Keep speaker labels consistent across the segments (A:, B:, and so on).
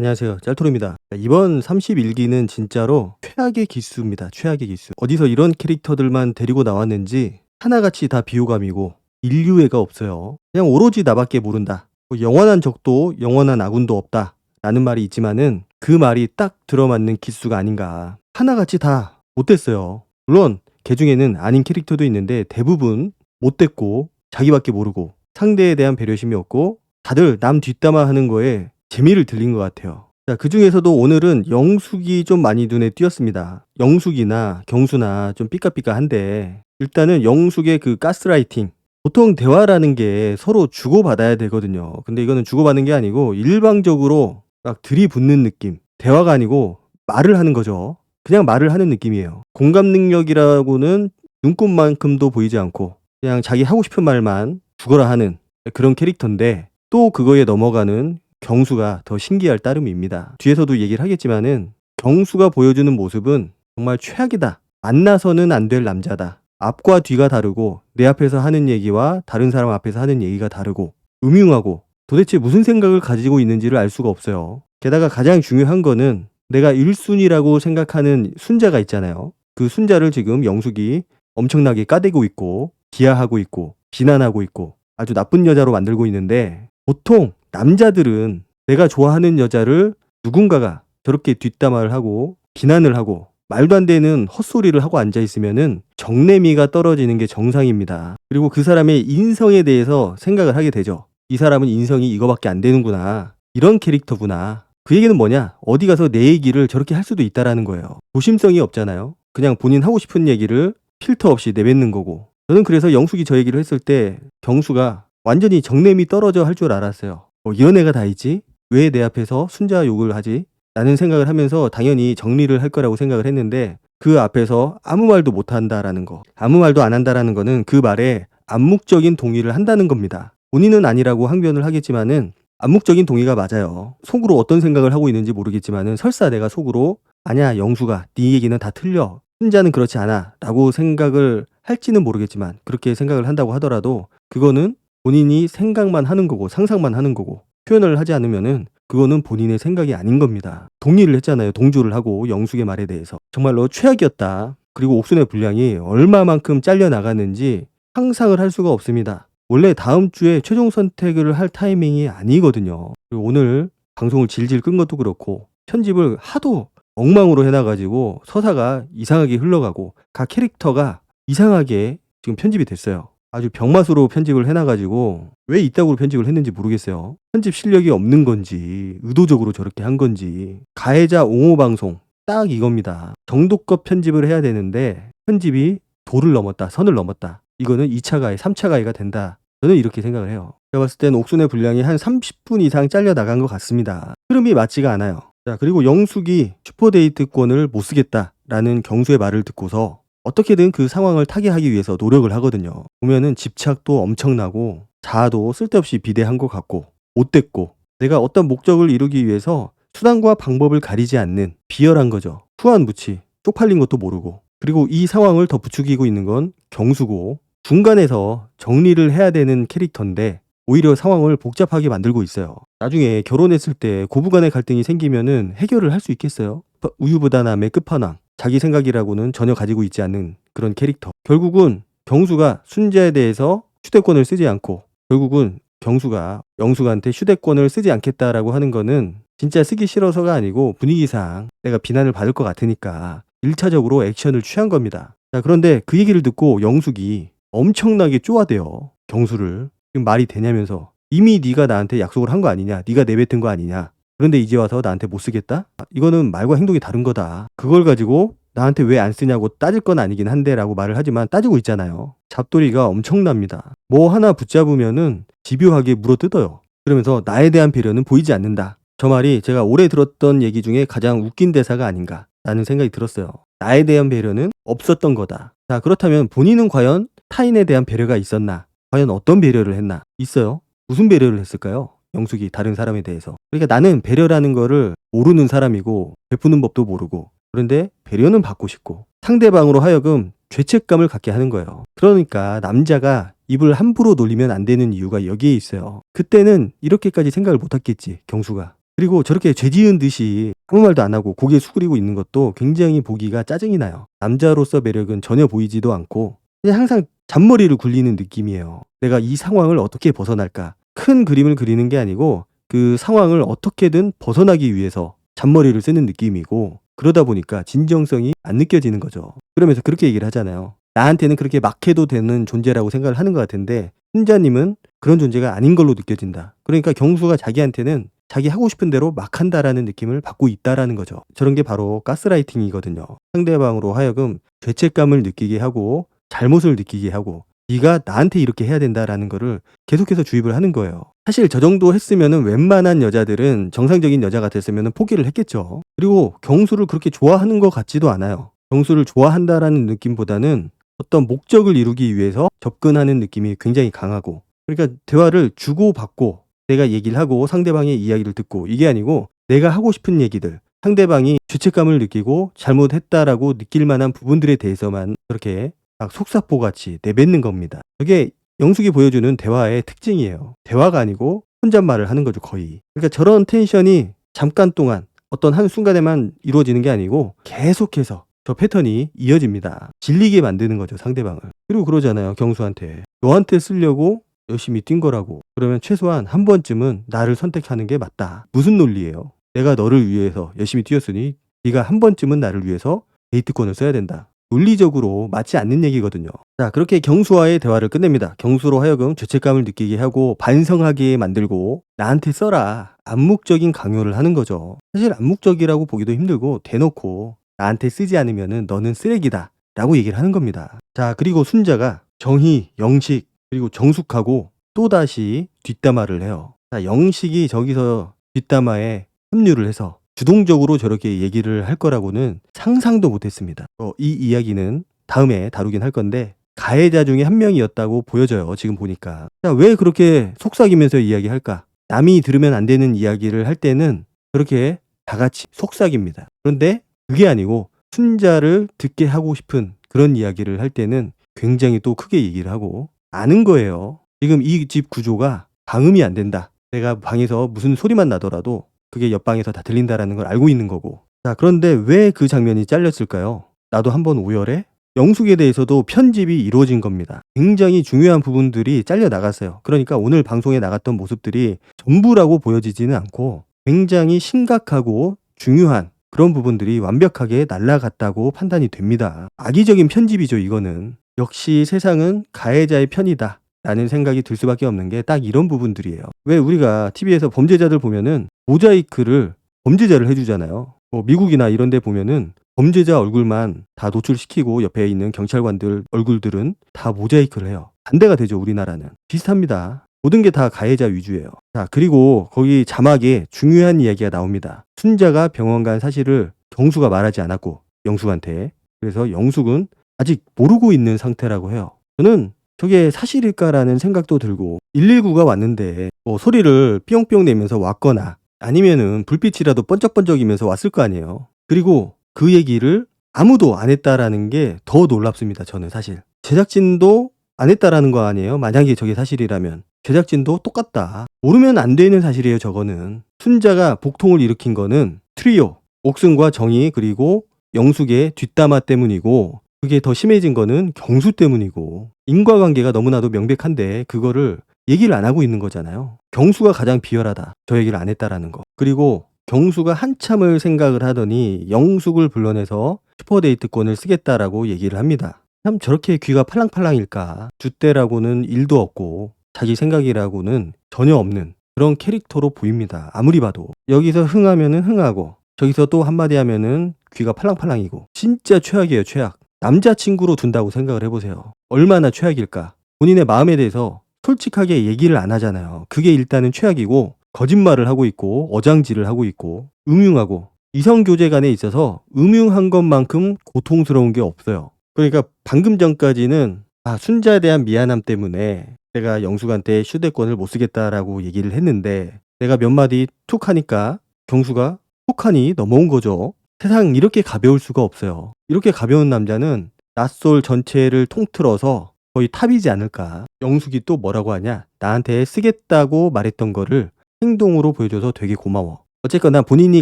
A: 안녕하세요. 짤토르입니다. 이번 31기는 진짜로 최악의 기수입니다. 최악의 기수. 어디서 이런 캐릭터들만 데리고 나왔는지 하나같이 다 비호감이고 인류애가 없어요. 그냥 오로지 나밖에 모른다. 영원한 적도 영원한 아군도 없다. 라는 말이 있지만은 그 말이 딱 들어맞는 기수가 아닌가. 하나같이 다 못됐어요. 물론 개 중에는 아닌 캐릭터도 있는데 대부분 못됐고 자기밖에 모르고 상대에 대한 배려심이 없고 다들 남 뒷담화 하는 거에 재미를 들린 것 같아요. 자, 그 중에서도 오늘은 영숙이 좀 많이 눈에 띄었습니다. 영숙이나 경수나 좀 삐까삐까한데 일단은 영숙의 그 가스라이팅. 보통 대화라는 게 서로 주고받아야 되거든요. 근데 이거는 주고받는 게 아니고 일방적으로 막 들이붓는 느낌. 대화가 아니고 말을 하는 거죠. 그냥 말을 하는 느낌이에요. 공감 능력이라고는 눈꽃만큼도 보이지 않고 그냥 자기 하고 싶은 말만 죽어라 하는 그런 캐릭터인데 또 그거에 넘어가는 경수가 더 신기할 따름입니다. 뒤에서도 얘기를 하겠지만은 경수가 보여주는 모습은 정말 최악이다. 만나서는 안 될 남자다. 앞과 뒤가 다르고 내 앞에서 하는 얘기와 다른 사람 앞에서 하는 얘기가 다르고 음흉하고 도대체 무슨 생각을 가지고 있는지를 알 수가 없어요. 게다가 가장 중요한 거는 내가 1순위라고 생각하는 순자가 있잖아요. 그 순자를 지금 영숙이 엄청나게 까대고 있고 비하하고 있고 비난하고 있고 아주 나쁜 여자로 만들고 있는데 보통 남자들은 내가 좋아하는 여자를 누군가가 저렇게 뒷담화를 하고 비난을 하고 말도 안 되는 헛소리를 하고 앉아있으면은 정내미가 떨어지는 게 정상입니다. 그리고 그 사람의 인성에 대해서 생각을 하게 되죠. 이 사람은 인성이 이거밖에 안 되는구나. 이런 캐릭터구나. 그 얘기는 뭐냐? 어디 가서 내 얘기를 저렇게 할 수도 있다라는 거예요. 조심성이 없잖아요. 그냥 본인 하고 싶은 얘기를 필터 없이 내뱉는 거고. 저는 그래서 영숙이 저 얘기를 했을 때 경수가 완전히 정내미 떨어져 할 줄 알았어요. 이런 애가 다 있지? 왜 내 앞에서 순자 욕을 하지? 라는 생각을 하면서 당연히 정리를 할 거라고 생각을 했는데 그 앞에서 아무 말도 못 한다라는 거. 아무 말도 안 한다라는 거는 그 말에 암묵적인 동의를 한다는 겁니다. 본인은 아니라고 항변을 하겠지만은 암묵적인 동의가 맞아요. 속으로 어떤 생각을 하고 있는지 모르겠지만은 설사 내가 속으로 아니야 영수가 네 얘기는 다 틀려. 순자는 그렇지 않아 라고 생각을 할지는 모르겠지만 그렇게 생각을 한다고 하더라도 그거는 본인이 생각만 하는 거고 상상만 하는 거고 표현을 하지 않으면은 그거는 본인의 생각이 아닌 겁니다. 동의를 했잖아요. 동조를 하고 영숙의 말에 대해서. 정말로 최악이었다. 그리고 옥순의 분량이 얼마만큼 잘려나갔는지 상상을 할 수가 없습니다. 원래 다음 주에 최종 선택을 할 타이밍이 아니거든요. 그리고 오늘 방송을 질질 끈 것도 그렇고 편집을 하도 엉망으로 해놔가지고 서사가 이상하게 흘러가고 각 캐릭터가 이상하게 지금 편집이 됐어요. 아주 병맛으로 편집을 해놔가지고 왜 이따구로 편집을 했는지 모르겠어요. 편집 실력이 없는 건지 의도적으로 저렇게 한 건지 가해자 옹호 방송 딱 이겁니다. 정도껏 편집을 해야 되는데 편집이 도를 넘었다 선을 넘었다. 이거는 2차 가해 3차 가해가 된다. 저는 이렇게 생각을 해요. 제가 봤을 땐 옥순의 분량이 한 30분 이상 잘려 나간 것 같습니다. 흐름이 맞지가 않아요. 자, 그리고 영숙이 슈퍼데이트권을 못 쓰겠다라는 경수의 말을 듣고서 어떻게든 그 상황을 타개하기 위해서 노력을 하거든요. 보면은 집착도 엄청나고 자아도 쓸데없이 비대한 것 같고 못됐고 내가 어떤 목적을 이루기 위해서 수단과 방법을 가리지 않는 비열한 거죠. 후한무치 쪽팔린 것도 모르고 그리고 이 상황을 더 부추기고 있는 건 경수고 중간에서 정리를 해야 되는 캐릭터인데 오히려 상황을 복잡하게 만들고 있어요. 나중에 결혼했을 때 고부간의 갈등이 생기면은 해결을 할 수 있겠어요? 우유부단함의 끝판왕. 자기 생각이라고는 전혀 가지고 있지 않는 그런 캐릭터. 결국은 경수가 순자에 대해서 휴대권을 쓰지 않고 결국은 경수가 영숙한테 휴대권을 쓰지 않겠다라고 하는 거는 진짜 쓰기 싫어서가 아니고 분위기상 내가 비난을 받을 것 같으니까 1차적으로 액션을 취한 겁니다. 자, 그런데 그 얘기를 듣고 영숙이 엄청나게 쪼아대요. 경수를. 지금 말이 되냐면서 이미 네가 나한테 약속을 한 거 아니냐? 네가 내뱉은 거 아니냐? 그런데 이제 와서 나한테 못 쓰겠다? 이거는 말과 행동이 다른 거다. 그걸 가지고 나한테 왜 안 쓰냐고 따질 건 아니긴 한데 라고 말을 하지만 따지고 있잖아요. 잡돌이가 엄청납니다. 뭐 하나 붙잡으면은 집요하게 물어뜯어요. 그러면서 나에 대한 배려는 보이지 않는다. 저 말이 제가 올해 들었던 얘기 중에 가장 웃긴 대사가 아닌가 라는 생각이 들었어요. 나에 대한 배려는 없었던 거다. 자, 그렇다면 본인은 과연 타인에 대한 배려가 있었나? 과연 어떤 배려를 했나? 있어요? 무슨 배려를 했을까요? 영숙이 다른 사람에 대해서. 그러니까 나는 배려라는 거를 모르는 사람이고 베푸는 법도 모르고 그런데 배려는 받고 싶고 상대방으로 하여금 죄책감을 갖게 하는 거예요. 그러니까 남자가 입을 함부로 놀리면 안 되는 이유가 여기에 있어요. 그때는 이렇게까지 생각을 못 했겠지 경수가. 그리고 저렇게 죄 지은 듯이 아무 말도 안 하고 고개 숙이고 있는 것도 굉장히 보기가 짜증이 나요. 남자로서 매력은 전혀 보이지도 않고 그냥 항상 잔머리를 굴리는 느낌이에요. 내가 이 상황을 어떻게 벗어날까? 큰 그림을 그리는 게 아니고 그 상황을 어떻게든 벗어나기 위해서 잔머리를 쓰는 느낌이고 그러다 보니까 진정성이 안 느껴지는 거죠. 그러면서 그렇게 얘기를 하잖아요. 나한테는 그렇게 막 해도 되는 존재라고 생각을 하는 것 같은데 순자님은 그런 존재가 아닌 걸로 느껴진다. 그러니까 경수가 자기한테는 자기 하고 싶은 대로 막 한다라는 느낌을 받고 있다라는 거죠. 저런 게 바로 가스라이팅이거든요. 상대방으로 하여금 죄책감을 느끼게 하고 잘못을 느끼게 하고 네가 나한테 이렇게 해야 된다라는 거를 계속해서 주입을 하는 거예요. 사실 저 정도 했으면은 웬만한 여자들은 정상적인 여자 같았으면은 포기를 했겠죠. 그리고 경수를 그렇게 좋아하는 것 같지도 않아요. 경수를 좋아한다라는 느낌보다는 어떤 목적을 이루기 위해서 접근하는 느낌이 굉장히 강하고 그러니까 대화를 주고받고 내가 얘기를 하고 상대방의 이야기를 듣고 이게 아니고 내가 하고 싶은 얘기들 상대방이 죄책감을 느끼고 잘못했다라고 느낄 만한 부분들에 대해서만 그렇게 막 속사포같이 내뱉는 겁니다. 그게 영숙이 보여주는 대화의 특징이에요. 대화가 아니고 혼잣말을 하는 거죠 거의. 그러니까 저런 텐션이 잠깐 동안 어떤 한순간에만 이루어지는 게 아니고 계속해서 저 패턴이 이어집니다. 질리게 만드는 거죠 상대방을. 그리고 그러잖아요 경수한테. 너한테 쓰려고 열심히 뛴 거라고. 그러면 최소한 한 번쯤은 나를 선택하는 게 맞다. 무슨 논리예요? 내가 너를 위해서 열심히 뛰었으니 네가 한 번쯤은 나를 위해서 데이트권을 써야 된다. 논리적으로 맞지 않는 얘기거든요. 자, 그렇게 경수와의 대화를 끝냅니다. 경수로 하여금 죄책감을 느끼게 하고 반성하게 만들고 나한테 써라. 암묵적인 강요를 하는 거죠. 사실 암묵적이라고 보기도 힘들고 대놓고 나한테 쓰지 않으면은 너는 쓰레기다. 라고 얘기를 하는 겁니다. 자, 그리고 순자가 정희, 영식, 그리고 정숙하고 또다시 뒷담화를 해요. 자, 영식이 저기서 뒷담화에 합류를 해서 주동적으로 저렇게 얘기를 할 거라고는 상상도 못했습니다. 이 이야기는 다음에 다루긴 할 건데 가해자 중에 한 명이었다고 보여져요. 지금 보니까. 자, 왜 그렇게 속삭이면서 이야기할까? 남이 들으면 안 되는 이야기를 할 때는 그렇게 다 같이 속삭입니다. 그런데 그게 아니고 순자를 듣게 하고 싶은 그런 이야기를 할 때는 굉장히 또 크게 얘기를 하고 아는 거예요. 지금 이 집 구조가 방음이 안 된다. 내가 방에서 무슨 소리만 나더라도 그게 옆방에서 다 들린다라는 걸 알고 있는 거고. 자, 그런데 왜 그 장면이 잘렸을까요? 나도 한번 오열해? 영숙에 대해서도 편집이 이루어진 겁니다. 굉장히 중요한 부분들이 잘려 나갔어요. 그러니까 오늘 방송에 나갔던 모습들이 전부라고 보여지지는 않고 굉장히 심각하고 중요한 그런 부분들이 완벽하게 날아갔다고 판단이 됩니다. 악의적인 편집이죠, 이거는. 역시 세상은 가해자의 편이다. 라는 생각이 들 수밖에 없는 게 딱 이런 부분들이에요. 왜 우리가 TV에서 범죄자들 보면은 모자이크를 범죄자를 해주잖아요. 미국이나 이런 데 보면은 범죄자 얼굴만 다 노출시키고 옆에 있는 경찰관들 얼굴들은 다 모자이크를 해요. 반대가 되죠, 우리나라는. 비슷합니다. 모든 게 다 가해자 위주예요. 자, 그리고 거기 자막에 중요한 이야기가 나옵니다. 순자가 병원 간 사실을 경수가 말하지 않았고 영숙한테. 그래서 영숙은 아직 모르고 있는 상태라고 해요. 저는 저게 사실일까라는 생각도 들고 119가 왔는데 소리를 삐용삐용 내면서 왔거나 아니면은 불빛이라도 번쩍번쩍이면서 왔을 거 아니에요. 그리고 그 얘기를 아무도 안 했다라는 게 더 놀랍습니다. 저는 사실. 제작진도 안 했다라는 거 아니에요. 만약에 저게 사실이라면. 제작진도 똑같다. 모르면 안 되는 사실이에요. 저거는. 순자가 복통을 일으킨 거는 트리오, 옥순과 정희 그리고 영숙의 뒷담화 때문이고 그게 더 심해진 거는 경수 때문이고 인과관계가 너무나도 명백한데 그거를 얘기를 안 하고 있는 거잖아요. 경수가 가장 비열하다. 저 얘기를 안 했다라는 거. 그리고 경수가 한참을 생각을 하더니 영숙을 불러내서 슈퍼데이트권을 쓰겠다라고 얘기를 합니다. 참 저렇게 귀가 팔랑팔랑일까. 줏대라고는 일도 없고 자기 생각이라고는 전혀 없는 그런 캐릭터로 보입니다. 아무리 봐도. 여기서 흥하면은 흥하고 저기서 또 한마디 하면은 귀가 팔랑팔랑이고 진짜 최악이에요. 최악. 남자친구로 둔다고 생각을 해보세요. 얼마나 최악일까. 본인의 마음에 대해서 솔직하게 얘기를 안 하잖아요. 그게 일단은 최악이고 거짓말을 하고 있고 어장질을 하고 있고 음흉하고 이성교제 간에 있어서 음흉한 것만큼 고통스러운 게 없어요. 그러니까 방금 전까지는 순자에 대한 미안함 때문에 내가 영숙한테 휴대권을 못 쓰겠다라고 얘기를 했는데 내가 몇 마디 툭 하니까 경수가 툭하니 넘어온 거죠. 세상 이렇게 가벼울 수가 없어요. 이렇게 가벼운 남자는 낯솔 전체를 통틀어서 거의 탑이지 않을까. 영숙이 또 뭐라고 하냐. 나한테 쓰겠다고 말했던 거를 행동으로 보여줘서 되게 고마워. 어쨌거나 본인이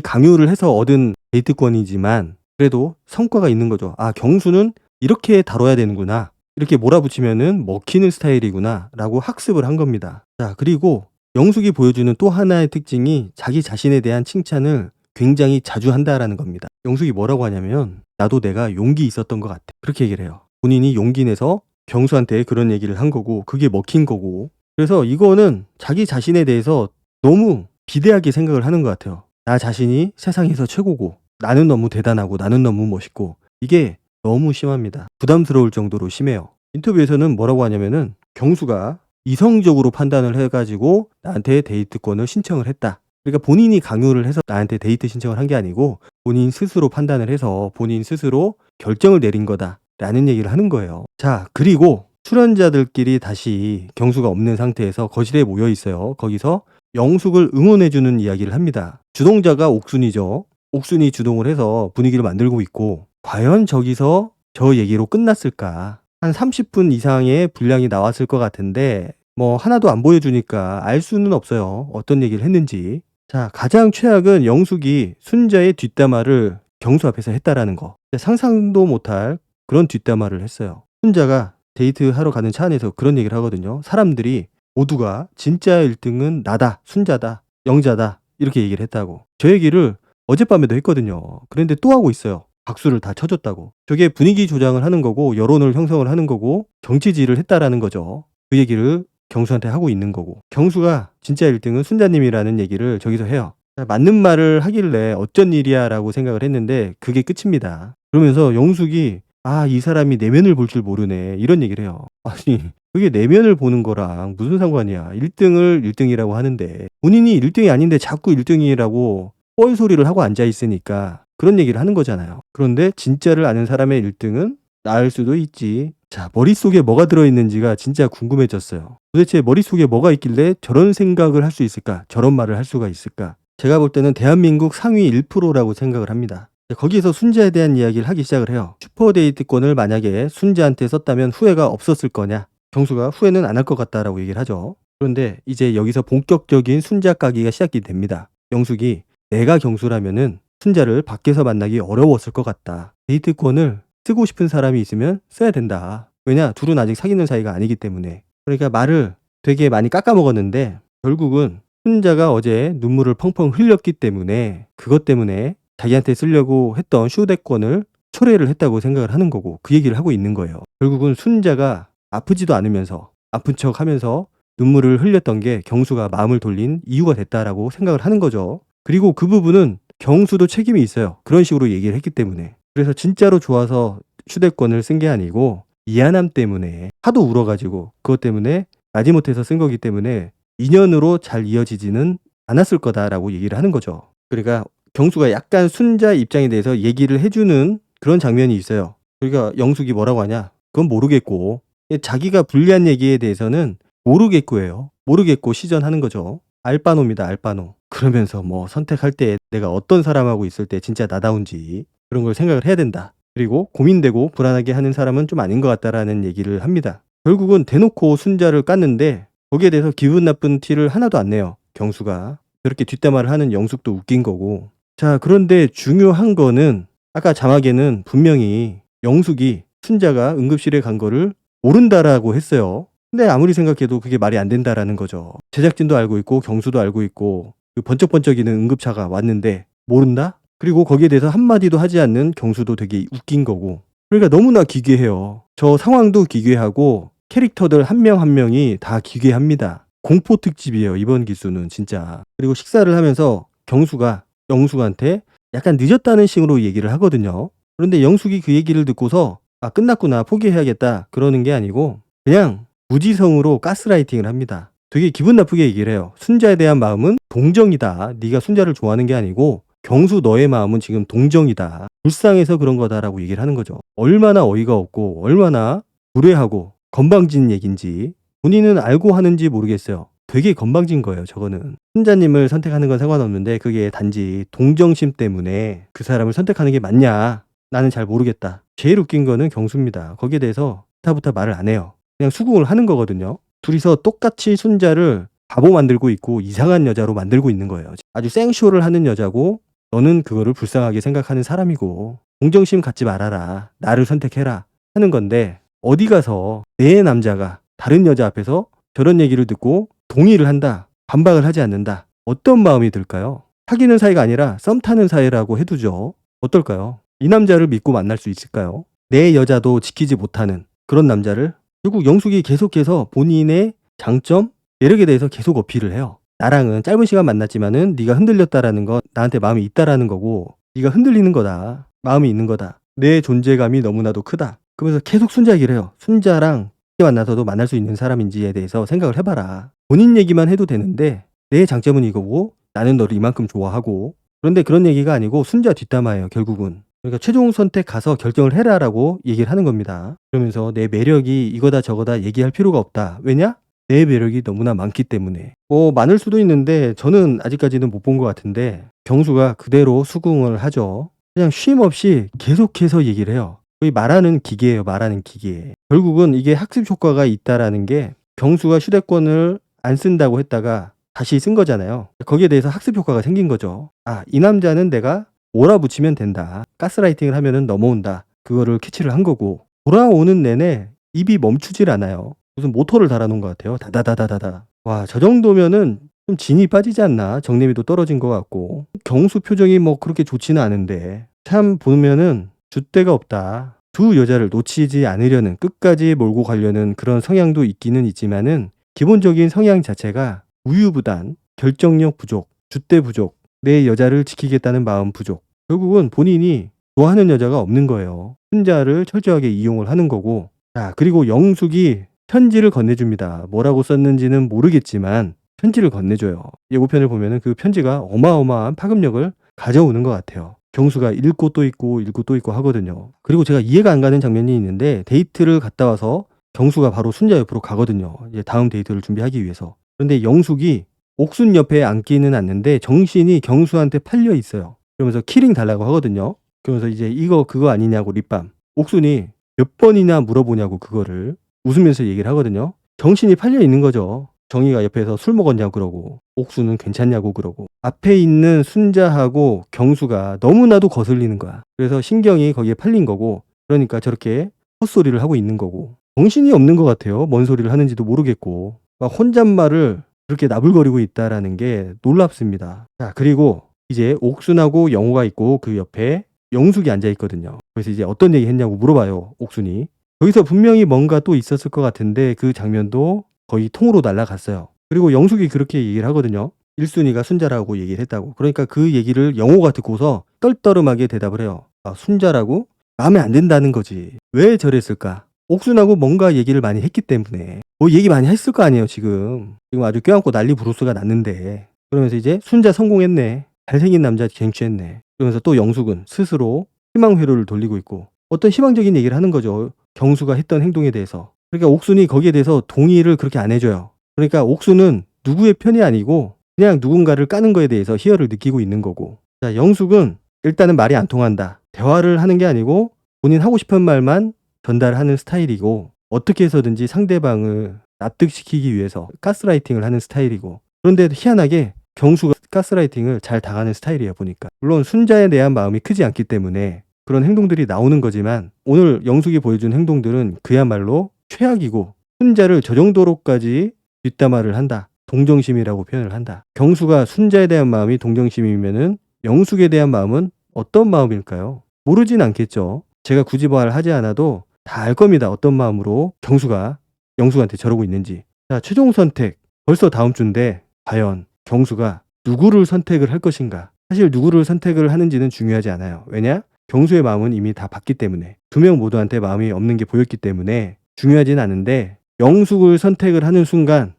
A: 강요를 해서 얻은 데이트권이지만 그래도 성과가 있는 거죠. '아 경수는 이렇게 다뤄야 되는구나. 이렇게 몰아붙이면은 먹히는 스타일이구나.'라고 학습을 한 겁니다. 자 그리고 영숙이 보여주는 또 하나의 특징이 자기 자신에 대한 칭찬을 굉장히 자주 한다라는 겁니다. 영숙이 뭐라고 하냐면 "나도 내가 용기 있었던 것 같아." 그렇게 얘기를 해요. 본인이 용기 내서 경수한테 그런 얘기를 한 거고 그게 먹힌 거고 그래서 이거는 자기 자신에 대해서 너무 비대하게 생각을 하는 것 같아요. 나 자신이 세상에서 최고고 나는 너무 대단하고 나는 너무 멋있고 이게 너무 심합니다. 부담스러울 정도로 심해요. 인터뷰에서는 뭐라고 하냐면은 경수가 이성적으로 판단을 해 가지고 나한테 데이트권을 신청을 했다. 그러니까 본인이 강요를 해서 나한테 데이트 신청을 한 게 아니고 본인 스스로 판단을 해서 본인 스스로 결정을 내린 거다라는 얘기를 하는 거예요. 자 그리고 출연자들끼리 다시 경수가 없는 상태에서 거실에 모여 있어요. 거기서 영숙을 응원해 주는 이야기를 합니다. 주동자가 옥순이죠. 옥순이 주동을 해서 분위기를 만들고 있고 과연 저기서 저 얘기로 끝났을까? 한 30분 이상의 분량이 나왔을 것 같은데 뭐 하나도 안 보여주니까 알 수는 없어요. 어떤 얘기를 했는지. 자 가장 최악은 영숙이 순자의 뒷담화를 경수 앞에서 했다라는 거. 상상도 못할 그런 뒷담화를 했어요. 순자가 데이트하러 가는 차 안에서 그런 얘기를 하거든요. 사람들이 모두가 진짜 1등은 나다, 순자다, 영자다 이렇게 얘기를 했다고. 저 얘기를 어젯밤에도 했거든요. 그런데 또 하고 있어요. 박수를 다 쳐줬다고. 저게 분위기 조장을 하는 거고 여론을 형성을 하는 거고 정치질을 했다라는 거죠. 그 얘기를 경수한테 하고 있는 거고 경수가 진짜 1등은 순자님이라는 얘기를 저기서 해요. 맞는 말을 하길래 어쩐 일이야 라고 생각을 했는데 그게 끝입니다. 그러면서 영숙이 이 사람이 내면을 볼 줄 모르네 이런 얘기를 해요. 아니 그게 내면을 보는 거랑 무슨 상관이야. 1등을 1등이라고 하는데 본인이 1등이 아닌데 자꾸 1등이라고 뻘소리를 하고 앉아있으니까 그런 얘기를 하는 거잖아요. 그런데 진짜를 아는 사람의 1등은 나을 수도 있지. 자 머릿속에 뭐가 들어있는지가 진짜 궁금해졌어요. 도대체 머릿속에 뭐가 있길래 저런 생각을 할 수 있을까? 저런 말을 할 수가 있을까? 제가 볼 때는 대한민국 상위 1%라고 생각을 합니다. 거기에서 순자에 대한 이야기를 하기 시작을 해요. 슈퍼데이트권을 만약에 순자한테 썼다면 후회가 없었을 거냐? 경수가 후회는 안 할 것 같다라고 얘기를 하죠. 그런데 이제 여기서 본격적인 순자 까기가 시작이 됩니다. 영숙이 내가 경수라면은 순자를 밖에서 만나기 어려웠을 것 같다. 데이트권을 쓰고 싶은 사람이 있으면 써야 된다. 왜냐? 둘은 아직 사귀는 사이가 아니기 때문에. 그러니까 말을 되게 많이 깎아먹었는데 결국은 순자가 어제 눈물을 펑펑 흘렸기 때문에 그것 때문에 자기한테 쓰려고 했던 휴대권을 초래를 했다고 생각을 하는 거고 그 얘기를 하고 있는 거예요. 결국은 순자가 아프지도 않으면서 아픈 척 하면서 눈물을 흘렸던 게 경수가 마음을 돌린 이유가 됐다라고 생각을 하는 거죠. 그리고 그 부분은 경수도 책임이 있어요. 그런 식으로 얘기를 했기 때문에. 그래서 진짜로 좋아서 휴대권을 쓴 게 아니고 미안함 때문에 하도 울어가지고 그것 때문에 마지못해서 쓴 거기 때문에 인연으로 잘 이어지지는 않았을 거다라고 얘기를 하는 거죠. 그러니까 경수가 약간 순자 입장에 대해서 얘기를 해주는 그런 장면이 있어요. 그러니까 영숙이 뭐라고 하냐? 그건 모르겠고 자기가 불리한 얘기에 대해서는 모르겠고예요. 모르겠고 시전하는 거죠. 알바노입니다. 알바노. 그러면서 뭐 선택할 때 내가 어떤 사람하고 있을 때 진짜 나다운지 그런 걸 생각을 해야 된다. 그리고 고민되고 불안하게 하는 사람은 좀 아닌 것 같다라는 얘기를 합니다. 결국은 대놓고 순자를 깠는데 거기에 대해서 기분 나쁜 티를 하나도 안 내요. 경수가. 그렇게 뒷담화를 하는 영숙도 웃긴 거고. 자 그런데 중요한 거는 아까 자막에는 분명히 영숙이 순자가 응급실에 간 거를 모른다라고 했어요. 근데 아무리 생각해도 그게 말이 안 된다라는 거죠. 제작진도 알고 있고 경수도 알고 있고 그 번쩍번쩍이는 응급차가 왔는데 모른다? 그리고 거기에 대해서 한마디도 하지 않는 경수도 되게 웃긴 거고. 그러니까 너무나 기괴해요. 저 상황도 기괴하고 캐릭터들 한 명 한 명이 다 기괴합니다. 공포 특집이에요 이번 기수는 진짜. 그리고 식사를 하면서 경수가 영숙한테 약간 늦었다는 식으로 얘기를 하거든요. 그런데 영숙이 그 얘기를 듣고서 끝났구나 포기해야겠다 그러는 게 아니고 그냥 무지성으로 가스라이팅을 합니다. 되게 기분 나쁘게 얘기를 해요. 순자에 대한 마음은 동정이다. 네가 순자를 좋아하는 게 아니고 경수 너의 마음은 지금 동정이다. 불쌍해서 그런 거다라고 얘기를 하는 거죠. 얼마나 어이가 없고 얼마나 무례하고 건방진 얘기인지 본인은 알고 하는지 모르겠어요. 되게 건방진 거예요 저거는. 순자님을 선택하는 건 상관없는데 그게 단지 동정심 때문에 그 사람을 선택하는 게 맞냐 나는 잘 모르겠다. 제일 웃긴 거는 경수입니다. 거기에 대해서 부타부타 말을 안 해요. 그냥 수긍을 하는 거거든요. 둘이서 똑같이 순자를 바보 만들고 있고 이상한 여자로 만들고 있는 거예요. 아주 생쇼를 하는 여자고 너는 그거를 불쌍하게 생각하는 사람이고 동정심 갖지 말아라. 나를 선택해라. 하는 건데 어디 가서 내 남자가 다른 여자 앞에서 저런 얘기를 듣고 동의를 한다. 반박을 하지 않는다. 어떤 마음이 들까요? 사귀는 사이가 아니라 썸 타는 사이라고 해두죠. 어떨까요? 이 남자를 믿고 만날 수 있을까요? 내 여자도 지키지 못하는 그런 남자를 결국 영숙이 계속해서 본인의 장점, 매력에 대해서 계속 어필을 해요. 나랑은 짧은 시간 만났지만은 네가 흔들렸다라는 건 나한테 마음이 있다라는 거고 네가 흔들리는 거다. 마음이 있는 거다. 내 존재감이 너무나도 크다. 그러면서 계속 순자 얘기를 해요. 순자랑 만나서도 만날 수 있는 사람인지에 대해서 생각을 해봐라. 본인 얘기만 해도 되는데 내 장점은 이거고 나는 너를 이만큼 좋아하고 그런데 그런 얘기가 아니고 순자 뒷담화예요. 결국은. 그러니까 최종 선택 가서 결정을 해라라고 얘기를 하는 겁니다. 그러면서 내 매력이 이거다 저거다 얘기할 필요가 없다. 왜냐? 내 매력이 너무나 많기 때문에. 많을 수도 있는데 저는 아직까지는 못 본 것 같은데 경수가 그대로 수긍을 하죠. 그냥 쉼 없이 계속해서 얘기를 해요. 거의 말하는 기계예요. 말하는 기계. 결국은 이게 학습 효과가 있다라는 게 경수가 휴대폰을 안 쓴다고 했다가 다시 쓴 거잖아요. 거기에 대해서 학습 효과가 생긴 거죠. 아, 이 남자는 내가 몰아붙이면 된다. 가스라이팅을 하면은 넘어온다. 그거를 캐치를 한 거고 돌아오는 내내 입이 멈추질 않아요. 무슨 모터를 달아놓은 것 같아요. 다다다다다다. 와, 저 정도면은 좀 진이 빠지지 않나? 정내미도 떨어진 것 같고 경수 표정이 뭐 그렇게 좋지는 않은데 참 보면은 줏대가 없다. 두 여자를 놓치지 않으려는 끝까지 몰고 가려는 그런 성향도 있기는 있지만은 기본적인 성향 자체가 우유부단, 결정력 부족, 줏대 부족, 내 여자를 지키겠다는 마음 부족. 결국은 본인이 좋아하는 여자가 없는 거예요. 순자를 철저하게 이용을 하는 거고. 자, 그리고 영숙이 편지를 건네줍니다. 뭐라고 썼는지는 모르겠지만 편지를 건네줘요. 예고편을 보면은 그 편지가 어마어마한 파급력을 가져오는 것 같아요. 경수가 읽고 또 읽고 읽고 또 읽고 하거든요. 그리고 제가 이해가 안 가는 장면이 있는데 데이트를 갔다 와서 경수가 바로 순자 옆으로 가거든요. 이제 다음 데이트를 준비하기 위해서. 그런데 영숙이 옥순 옆에 앉기는 않는데 정신이 경수한테 팔려 있어요. 그러면서 키링 달라고 하거든요. 그러면서 이제 이거 그거 아니냐고 립밤. 옥순이 몇 번이나 물어보냐고 그거를 웃으면서 얘기를 하거든요. 정신이 팔려 있는 거죠. 정희가 옆에서 술 먹었냐고 그러고 옥수는 괜찮냐고 그러고 앞에 있는 순자하고 경수가 너무나도 거슬리는 거야. 그래서 신경이 거기에 팔린 거고 그러니까 저렇게 헛소리를 하고 있는 거고 정신이 없는 것 같아요. 뭔 소리를 하는지도 모르겠고 막 혼잣말을 그렇게 나불거리고 있다라는 게 놀랍습니다. 자, 그리고 이제 옥순하고 영호가 있고 그 옆에 영숙이 앉아 있거든요. 그래서 이제 어떤 얘기 했냐고 물어봐요. 옥순이. 여기서 분명히 뭔가 또 있었을 것 같은데 그 장면도 거의 통으로 날아갔어요. 그리고 영숙이 그렇게 얘기를 하거든요. 1순위가 순자라고 얘기를 했다고. 그러니까 그 얘기를 영호가 듣고서 떨떠름하게 대답을 해요. 아, 순자라고? 마음에 안 든다는 거지. 왜 저랬을까? 옥순하고 뭔가 얘기를 많이 했기 때문에. 뭐 얘기 많이 했을 거 아니에요, 지금. 지금 아주 껴안고 난리 부르스가 났는데. 그러면서 이제 순자 성공했네. 잘생긴 남자 쟁취했네. 그러면서 또 영숙은 스스로 희망 회로를 돌리고 있고 어떤 희망적인 얘기를 하는 거죠. 경수가 했던 행동에 대해서. 그러니까 옥순이 거기에 대해서 동의를 그렇게 안 해줘요. 그러니까 옥순은 누구의 편이 아니고 그냥 누군가를 까는 거에 대해서 희열을 느끼고 있는 거고. 자, 영숙은 일단은 말이 안 통한다. 대화를 하는 게 아니고 본인 하고 싶은 말만 전달하는 스타일이고 어떻게 해서든지 상대방을 납득시키기 위해서 가스라이팅을 하는 스타일이고 그런데 희한하게 경수가 가스라이팅을 잘 당하는 스타일이에요 보니까. 물론 순자에 대한 마음이 크지 않기 때문에 그런 행동들이 나오는 거지만 오늘 영숙이 보여준 행동들은 그야말로 최악이고 순자를 저 정도로까지 뒷담화를 한다. 동정심이라고 표현을 한다. 경수가 순자에 대한 마음이 동정심이면은 영숙에 대한 마음은 어떤 마음일까요? 모르진 않겠죠. 제가 굳이 말을 하지 않아도 다 알 겁니다. 어떤 마음으로 경수가 영숙한테 저러고 있는지. 자, 최종 선택. 벌써 다음 주인데 과연 경수가 누구를 선택을 할 것인가? 사실 누구를 선택을 하는지는 중요하지 않아요. 왜냐? 경수의 마음은 이미 다 봤기 때문에. 두 명 모두한테 마음이 없는 게 보였기 때문에 중요하진 않은데 영숙을 선택을 하는 순간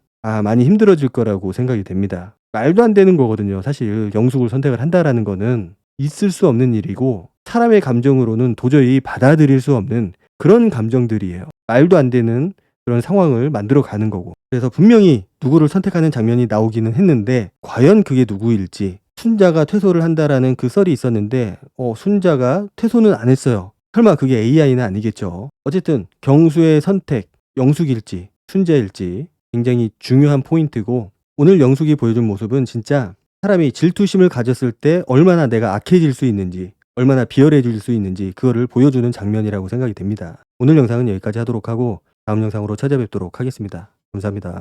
A: 많이 힘들어질 거라고 생각이 됩니다. 말도 안 되는 거거든요. 사실 영숙을 선택을 한다라는 거는 있을 수 없는 일이고 사람의 감정으로는 도저히 받아들일 수 없는 그런 감정들이에요. 말도 안 되는 그런 상황을 만들어 가는 거고. 그래서 분명히 누구를 선택하는 장면이 나오기는 했는데 과연 그게 누구일지. 순자가 퇴소를 한다라는 그 썰이 있었는데 순자가 퇴소는 안 했어요. 설마 그게 AI는 아니겠죠. 어쨌든 경수의 선택, 영숙일지 순자일지 굉장히 중요한 포인트고 오늘 영숙이 보여준 모습은 진짜 사람이 질투심을 가졌을 때 얼마나 내가 악해질 수 있는지, 얼마나 비열해질 수 있는지 그거를 보여주는 장면이라고 생각이 됩니다. 오늘 영상은 여기까지 하도록 하고 다음 영상으로 찾아뵙도록 하겠습니다. 감사합니다.